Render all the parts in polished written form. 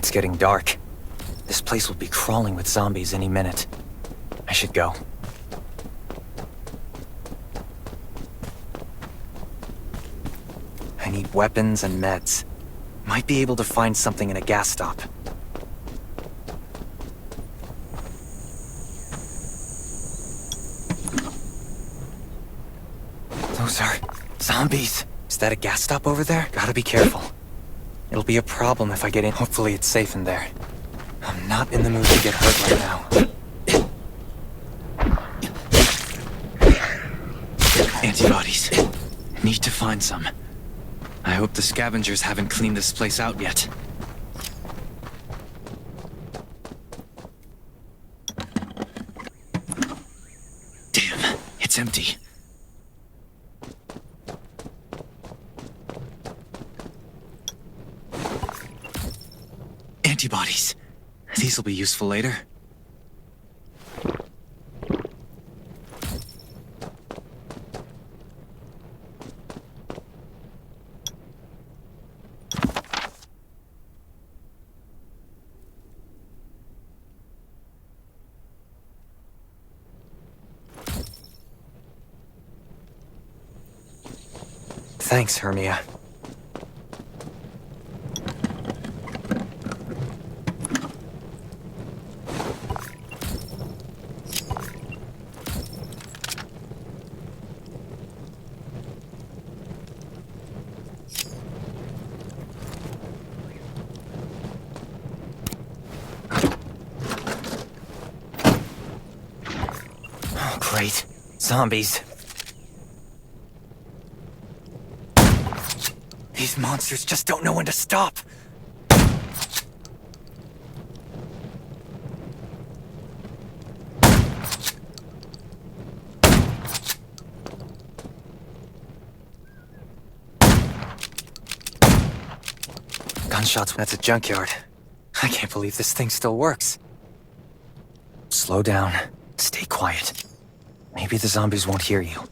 It's getting dark. This place will be crawling with zombies any minute. I should go. I need weapons and meds. Might be able to find something in a gas stop. Those are zombies. Is that a gas stop over there? Gotta be careful. It'll be a problem if I get in. Hopefully it's safe in there. I'm not in the mood to get hurt right now. Antibodies. Need to find some. I hope the scavengers haven't cleaned this place out yet. Damn, it's empty. Antibodies. These will be useful later. Thanks, Hermia. Oh, great. Zombies. These monsters just don't know when to stop. Gunshots, that's a junkyard. I can't believe this thing still works. Slow down. Stay quiet. Maybe the zombies won't hear you.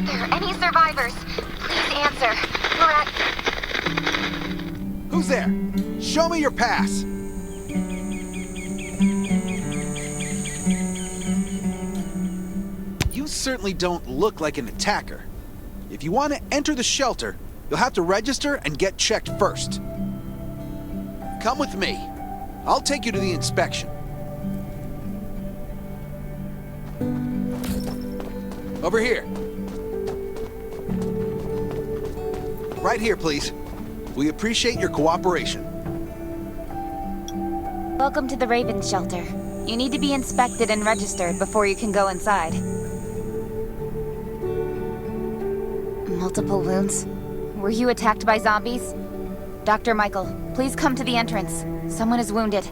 out there any survivors? Please answer. We're at... Who's there? Show me your pass! You certainly don't look like an attacker. If you want to enter the shelter, you'll have to register and get checked first. Come with me. I'll take you to the inspection. Over here. Right here, please. We appreciate your cooperation. Welcome to the Raven Shelter. You need to be inspected and registered before you can go inside. Multiple wounds? Were you attacked by zombies? Dr. Michael, please come to the entrance. Someone is wounded.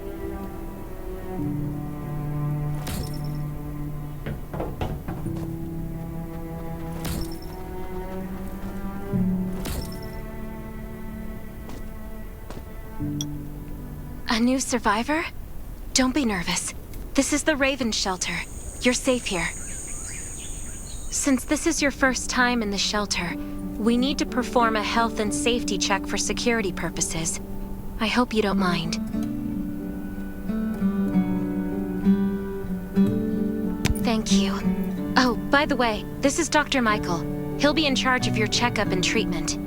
A new survivor? Don't be nervous. This is the Raven Shelter. You're safe here. Since this is your first time in the shelter, we need to perform a health and safety check for security purposes. I hope you don't mind. Thank you. Oh, by the way, this is Dr. Michael. He'll be in charge of your checkup and treatment.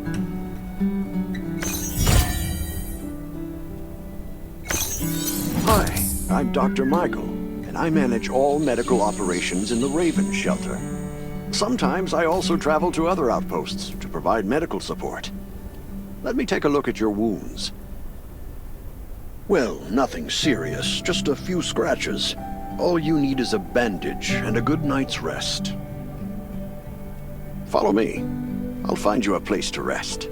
Hi, I'm Dr. Michael, and I manage all medical operations in the Raven Shelter. Sometimes I also travel to other outposts to provide medical support. Let me take a look at your wounds. Well, nothing serious, just a few scratches. All you need is a bandage and a good night's rest. Follow me. I'll find you a place to rest.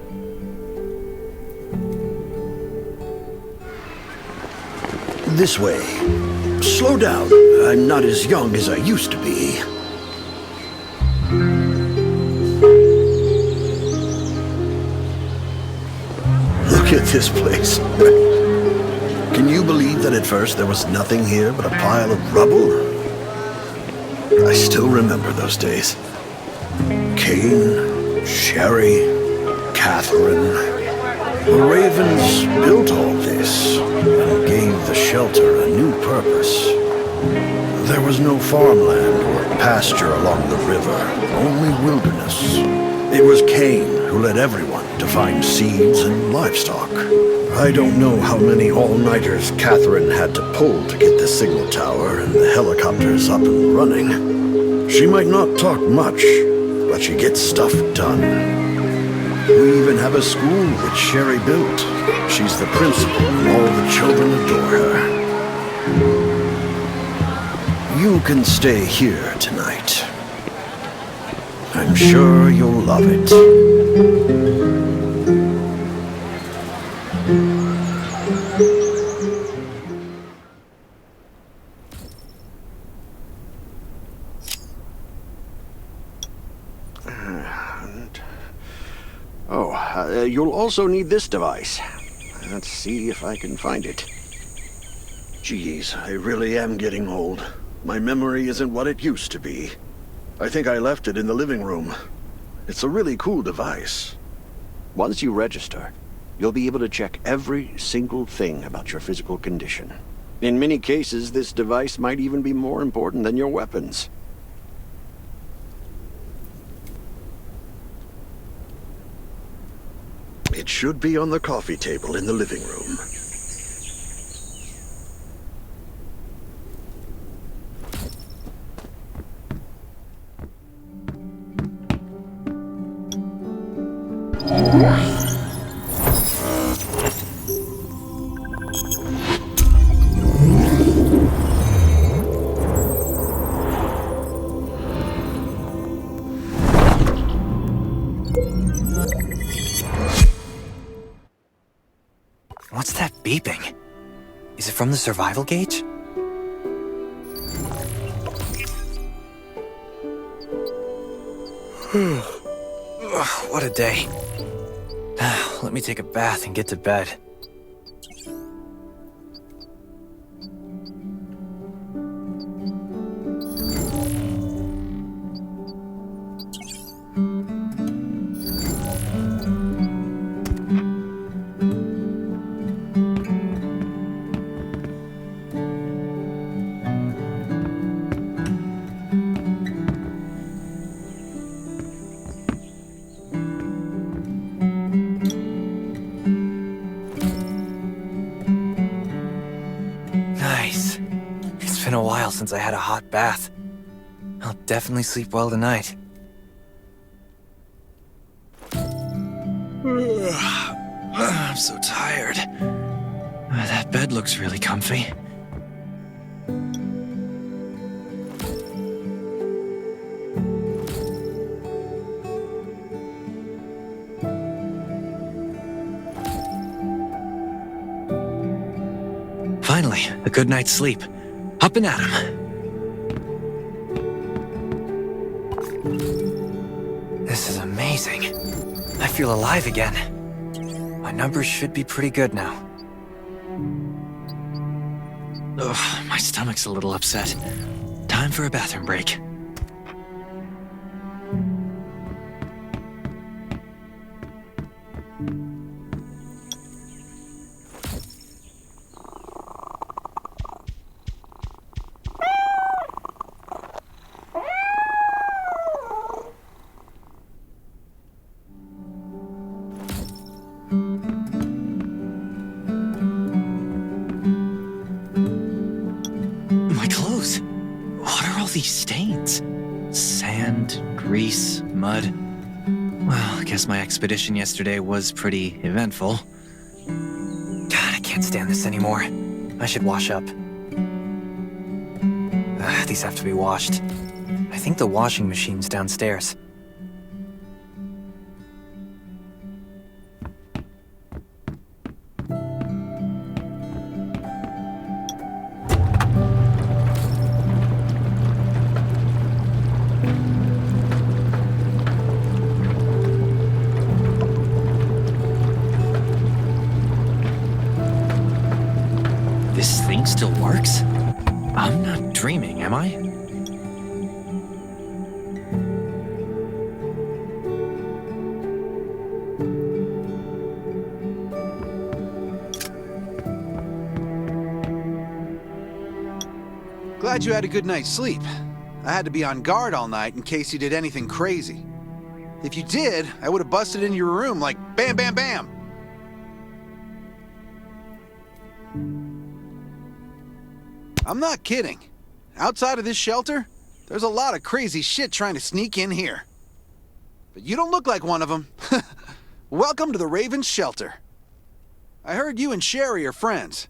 This way. Slow down. I'm not as young as I used to be. Look at this place. Can you believe that at first there was nothing here but a pile of rubble? I still remember those days. Kane, Sherry, Catherine. The Ravens built all this and gave the shelter a new purpose. There was no farmland or pasture along the river, only wilderness. It was Kane who led everyone to find seeds and livestock. I don't know how many all-nighters Catherine had to pull to get the signal tower and the helicopters up and running. She might not talk much, but she gets stuff done. We even have a school which Sherry built. She's the principal, and all the children adore her. You can stay here tonight. I'm sure you'll love it. You'll also need this device. Let's see if I can find it. Geez, I really am getting old. My memory isn't what it used to be. I think I left it in the living room. It's a really cool device. Once you register, you'll be able to check every single thing about your physical condition. In many cases, this device might even be more important than your weapons. It should be on the coffee table in the living room. What's that beeping? Is it from the survival gauge? What a day. Let me take a bath and get to bed. since I had a hot bath. I'll definitely sleep well tonight. I'm so tired. That bed looks really comfy. Finally, a good night's sleep. Up and at 'em. This is amazing. I feel alive again. My numbers should be pretty good now. Ugh, my stomach's a little upset. Time for a bathroom break. My clothes. What are all these stains? Sand, grease, mud. Well, I guess my expedition yesterday was pretty eventful. God, I can't stand this anymore. I should wash up. These have to be washed. I think the washing machine's downstairs. This thing still works? I'm not dreaming, am I? Glad you had a good night's sleep. I had to be on guard all night in case you did anything crazy. If you did, I would have busted in your room like bam, bam, bam. I'm not kidding. Outside of this shelter, there's a lot of crazy shit trying to sneak in here. But you don't look like one of them. Welcome to the Raven's shelter. I heard you and Sherry are friends.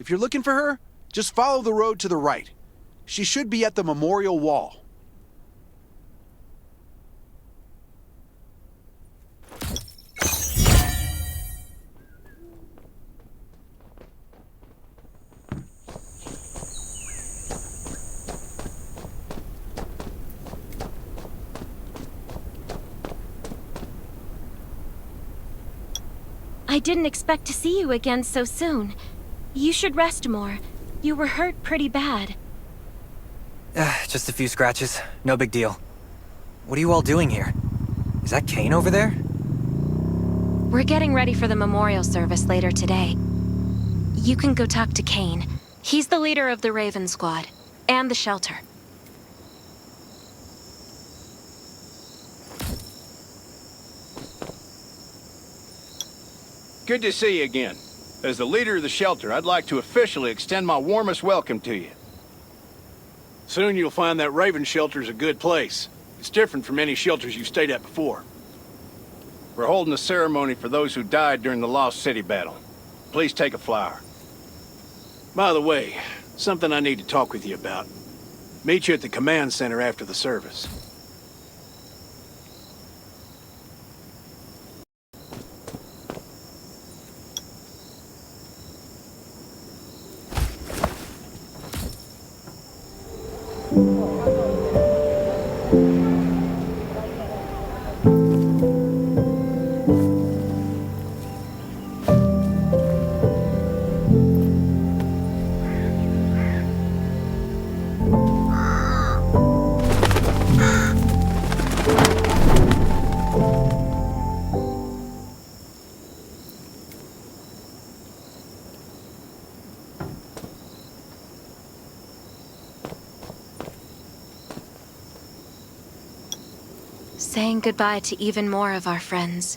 If you're looking for her, just follow the road to the right. She should be at the memorial wall. I didn't expect to see you again so soon. You should rest more. You were hurt pretty bad. Just a few scratches. No big deal. What are you all doing here? Is that Kane over there? We're getting ready for the memorial service later today. You can go talk to Kane. He's the leader of the Raven Squad, and the shelter. Good to see you again. As the leader of the shelter, I'd like to officially extend my warmest welcome to you. Soon you'll find that Raven shelter's a good place. It's different from any shelters you've stayed at before. We're holding a ceremony for those who died during the Lost City battle. Please take a flower. By the way, something I need to talk with you about. Meet you at the command center after the service. Saying goodbye to even more of our friends.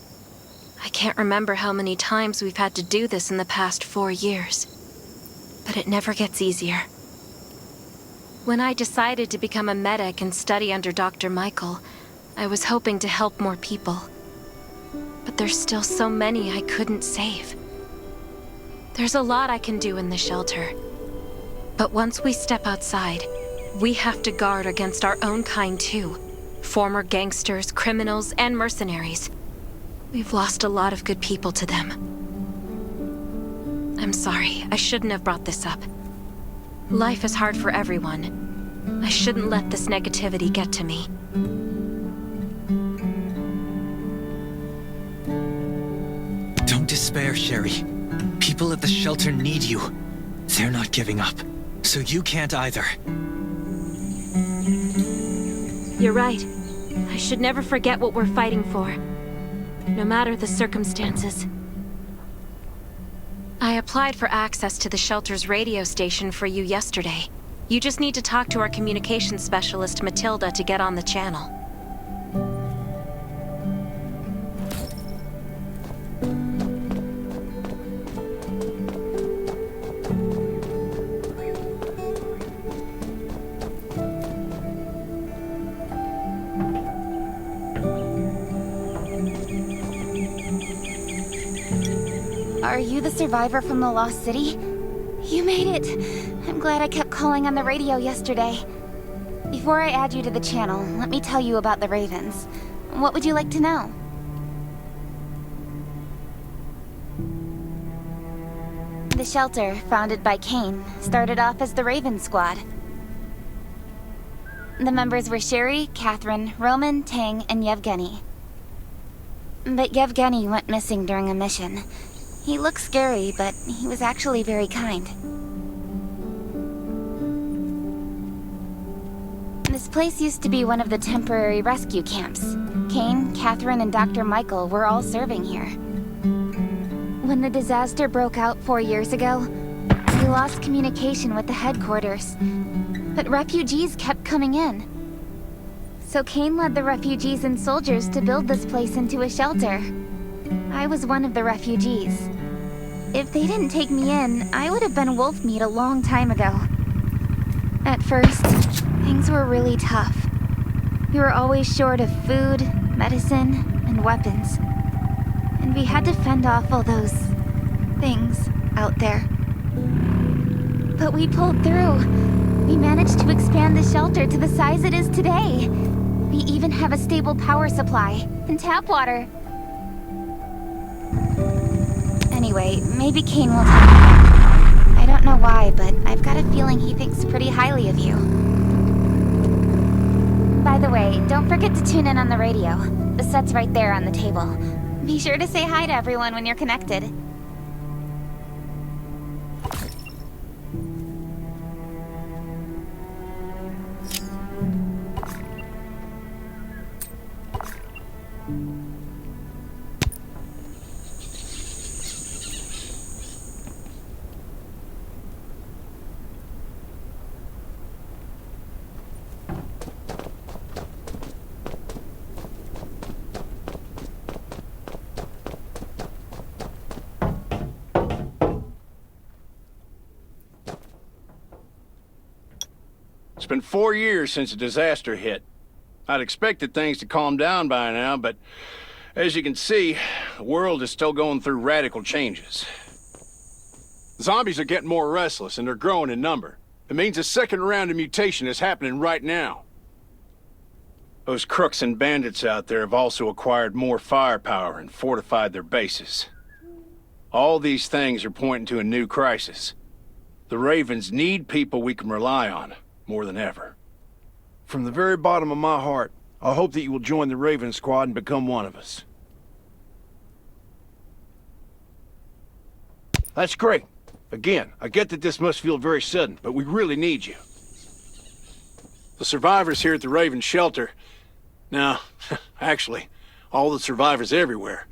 I can't remember how many times we've had to do this in the past 4 years. But it never gets easier. When I decided to become a medic and study under Dr. Michael, I was hoping to help more people. But there's still so many I couldn't save. There's a lot I can do in the shelter. But once we step outside, we have to guard against our own kind too. Former gangsters, criminals, and mercenaries. We've lost a lot of good people to them. I'm sorry, I shouldn't have brought this up. Life is hard for everyone. I shouldn't let this negativity get to me. Don't despair, Sherry. People at the shelter need you. They're not giving up, so you can't either. You're right. I should never forget what we're fighting for, no matter the circumstances. I applied for access to the shelter's radio station for you yesterday. You just need to talk to our communications specialist, Matilda, to get on the channel. Are you the survivor from the Lost City? You made it! I'm glad I kept calling on the radio yesterday. Before I add you to the channel, let me tell you about the Ravens. What would you like to know? The shelter, founded by Kane, started off as the Raven Squad. The members were Sherry, Catherine, Roman, Tang, and Yevgeny. But Yevgeny went missing during a mission. He looked scary, but he was actually very kind. This place used to be one of the temporary rescue camps. Kane, Catherine, and Dr. Michael were all serving here. When the disaster broke out 4 years ago, we lost communication with the headquarters. But refugees kept coming in. So Kane led the refugees and soldiers to build this place into a shelter. I was one of the refugees. If they didn't take me in, I would have been wolf meat a long time ago. At first, things were really tough. We were always short of food, medicine, and weapons. And we had to fend off all those things out there. But we pulled through. We managed to expand the shelter to the size it is today. We even have a stable power supply and tap water. Anyway, maybe Kane will tell you. I don't know why, but I've got a feeling he thinks pretty highly of you. By the way, don't forget to tune in on the radio. The set's right there on the table. Be sure to say hi to everyone when you're connected. It's been 4 years since the disaster hit. I'd expected things to calm down by now, but as you can see, the world is still going through radical changes. Zombies are getting more restless and they're growing in number. It means a second round of mutation is happening right now. Those crooks and bandits out there have also acquired more firepower and fortified their bases. All these things are pointing to a new crisis. The Ravens need people we can rely on. More than ever. From the very bottom of my heart, I hope that you will join the Raven Squad and become one of us. That's great. Again, I get that this must feel very sudden, but we really need you. The survivors here at the Raven Shelter... No, actually, all the survivors everywhere.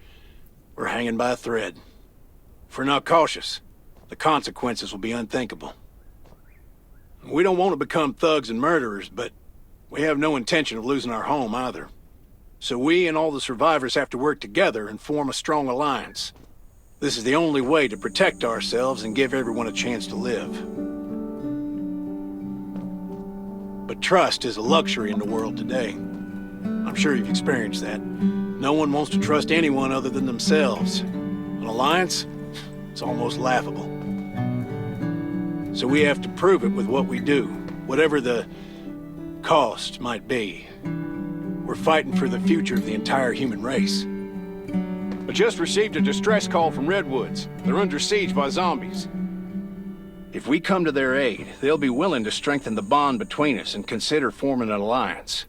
We're hanging by a thread. If we're not cautious, the consequences will be unthinkable. We don't want to become thugs and murderers, but we have no intention of losing our home either. So we and all the survivors have to work together and form a strong alliance. This is the only way to protect ourselves and give everyone a chance to live. But trust is a luxury in the world today. I'm sure you've experienced that. No one wants to trust anyone other than themselves. An alliance? It's almost laughable. So we have to prove it with what we do, whatever the cost might be. We're fighting for the future of the entire human race. I just received a distress call from Redwoods. They're under siege by zombies. If we come to their aid, they'll be willing to strengthen the bond between us and consider forming an alliance.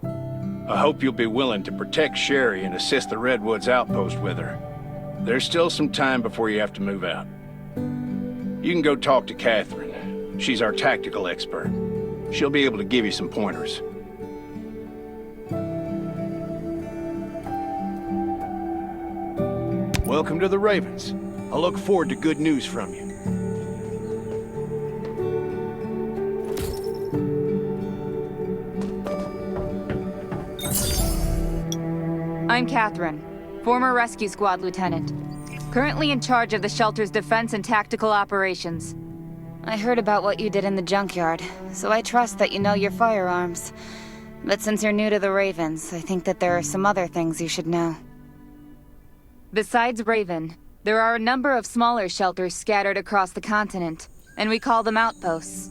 I hope you'll be willing to protect Sherry and assist the Redwoods outpost with her. There's still some time before you have to move out. You can go talk to Catherine. She's our tactical expert. She'll be able to give you some pointers. Welcome to the Ravens. I look forward to good news from you. I'm Catherine, former rescue squad lieutenant. Currently in charge of the shelter's defense and tactical operations. I heard about what you did in the junkyard, so I trust that you know your firearms. But since you're new to the Ravens, I think that there are some other things you should know. Besides Raven, there are a number of smaller shelters scattered across the continent, and we call them outposts.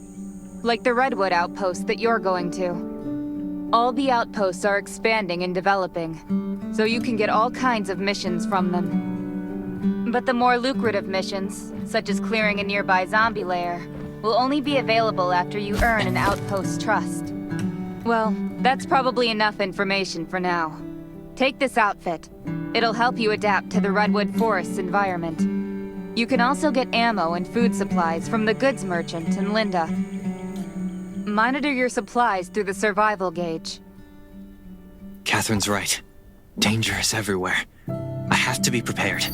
Like the Redwood outpost that you're going to. All the outposts are expanding and developing, so you can get all kinds of missions from them. But the more lucrative missions, such as clearing a nearby zombie lair, will only be available after you earn an outpost's trust. Well, that's probably enough information for now. Take this outfit. It'll help you adapt to the Redwood Forest's environment. You can also get ammo and food supplies from the goods merchant in Linda. Monitor your supplies through the survival gauge. Catherine's right. Danger is everywhere. I have to be prepared.